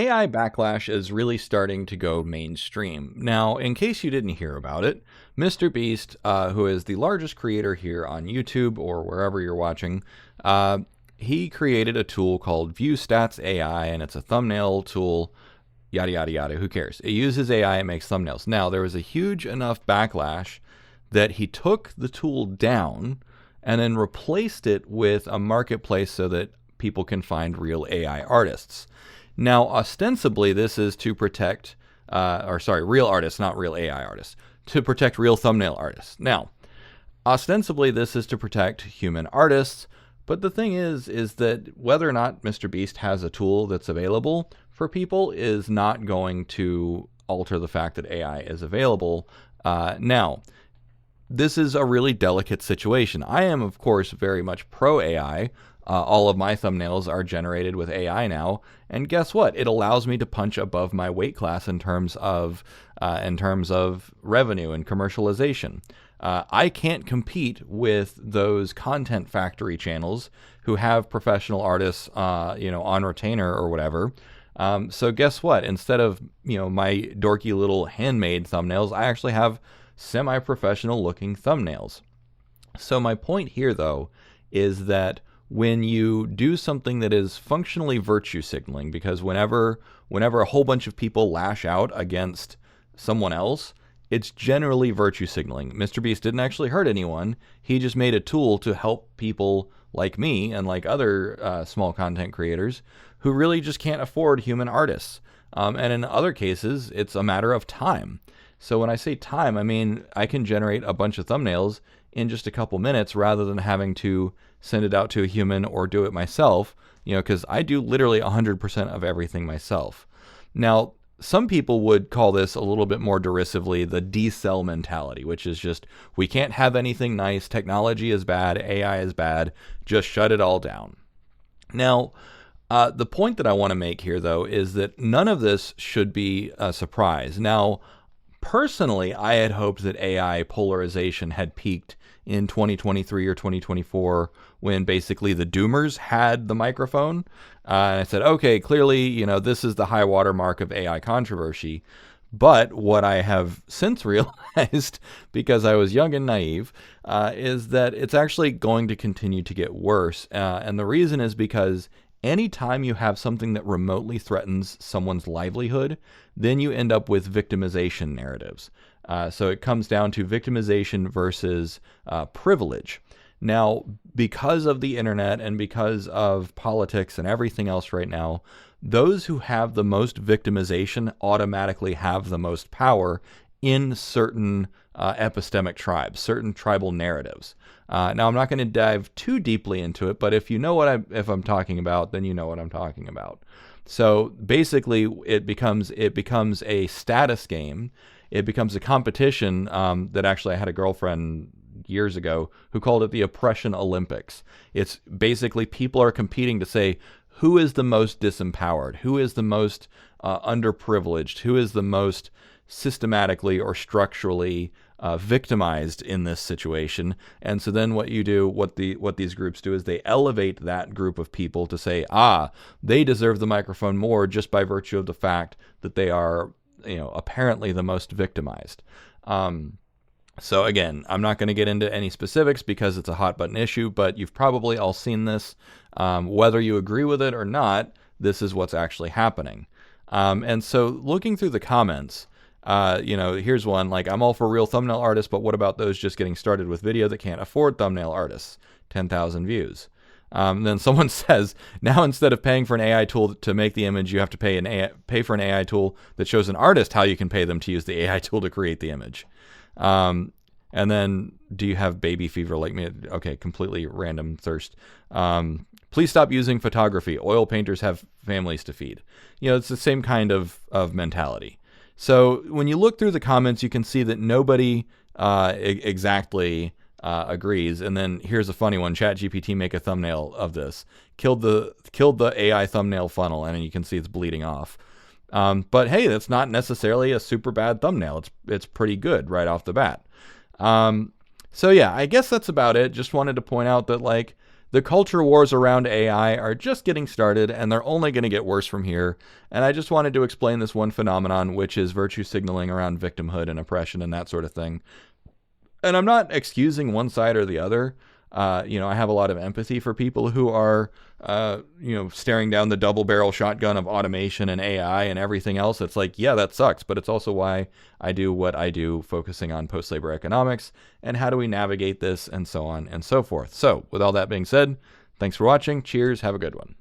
AI backlash is really starting to go mainstream. Now, in case you didn't hear about it, MrBeast, who is the largest creator here on YouTube or wherever you're watching, he created a tool called ViewStats AI, and it's a thumbnail tool, yada, yada, yada. Who cares? It uses AI, it makes thumbnails. Now, there was a huge enough backlash that he took the tool down and then replaced it with a marketplace so that people can find real AI artists. Now, ostensibly, this is to protect, real artists, not real AI artists, to protect real thumbnail artists. Now, ostensibly, this is to protect human artists, but the thing is that whether or not MrBeast has a tool that's available for people is not going to alter the fact that AI is available. Now, this is a really delicate situation. I am, of course, very much pro AI. All of my thumbnails are generated with AI now, and guess what? It allows me to punch above my weight class in terms of revenue and commercialization. I can't compete with those content factory channels who have professional artists, on retainer or whatever. So guess what? Instead of my dorky little handmade thumbnails, I actually have semi-professional looking thumbnails. So my point here, though, is that when you do something that is functionally virtue signaling, because whenever a whole bunch of people lash out against someone else, it's generally virtue signaling. MrBeast didn't actually hurt anyone. He just made a tool to help people like me and like other small content creators who really just can't afford human artists. And in other cases, it's a matter of time. So when I say time, I mean I can generate a bunch of thumbnails in just a couple minutes rather than having to send it out to a human or do it myself, because I do literally 100% of everything myself. Now, some people would call this a little bit more derisively the decel mentality, which is just, we can't have anything nice, technology is bad, AI is bad, just shut it all down. Now, the point that I want to make here, though, is that none of this should be a surprise. Now, personally, I had hoped that AI polarization had peaked in 2023 or 2024 when basically the doomers had the microphone. And I said, okay, clearly, this is the high water mark of AI controversy. But what I have since realized, because I was young and naive, is that it's actually going to continue to get worse. And the reason is because anytime you have something that remotely threatens someone's livelihood, then you end up with victimization narratives. So it comes down to victimization versus privilege. Now, because of the internet and because of politics and everything else right now, those who have the most victimization automatically have the most power in certain epistemic tribes, certain tribal narratives. Now, I'm not going to dive too deeply into it, but if you know if I'm talking about, then you know what I'm talking about. So basically, it becomes a status game. It becomes a competition that actually I had a girlfriend years ago who called it the Oppression Olympics. It's basically people are competing to say who is the most disempowered, who is the most underprivileged, who is the most systematically or structurally victimized in this situation. And so then what these groups do is they elevate that group of people to say, they deserve the microphone more just by virtue of the fact that they are, apparently the most victimized. So again, I'm not going to get into any specifics because it's a hot button issue, but you've probably all seen this. Whether you agree with it or not, this is what's actually happening. And so looking through the comments, here's one, like, I'm all for real thumbnail artists, but what about those just getting started with video that can't afford thumbnail artists? 10,000 views. Then someone says, now instead of paying for an AI tool to make the image, you have to pay for an AI tool that shows an artist how you can pay them to use the AI tool to create the image. And then, do you have baby fever like me? Okay, completely random thirst. Please stop using photography. Oil painters have families to feed. It's the same kind of mentality. So when you look through the comments, you can see that nobody exactly agrees. And then here's a funny one: ChatGPT make a thumbnail of this. Killed the AI thumbnail funnel, and you can see it's bleeding off. But hey, that's not necessarily a super bad thumbnail. It's pretty good right off the bat. So yeah, I guess that's about it. Just wanted to point out that, like, The culture wars around AI are just getting started, and they're only going to get worse from here. And I just wanted to explain this one phenomenon, which is virtue signaling around victimhood and oppression and that sort of thing. And I'm not excusing one side or the other. I have a lot of empathy for people who are, staring down the double barrel shotgun of automation and AI and everything else. It's like, yeah, that sucks. But it's also why I do what I do, focusing on post-labor economics and how do we navigate this and so on and so forth. So with all that being said, thanks for watching. Cheers. Have a good one.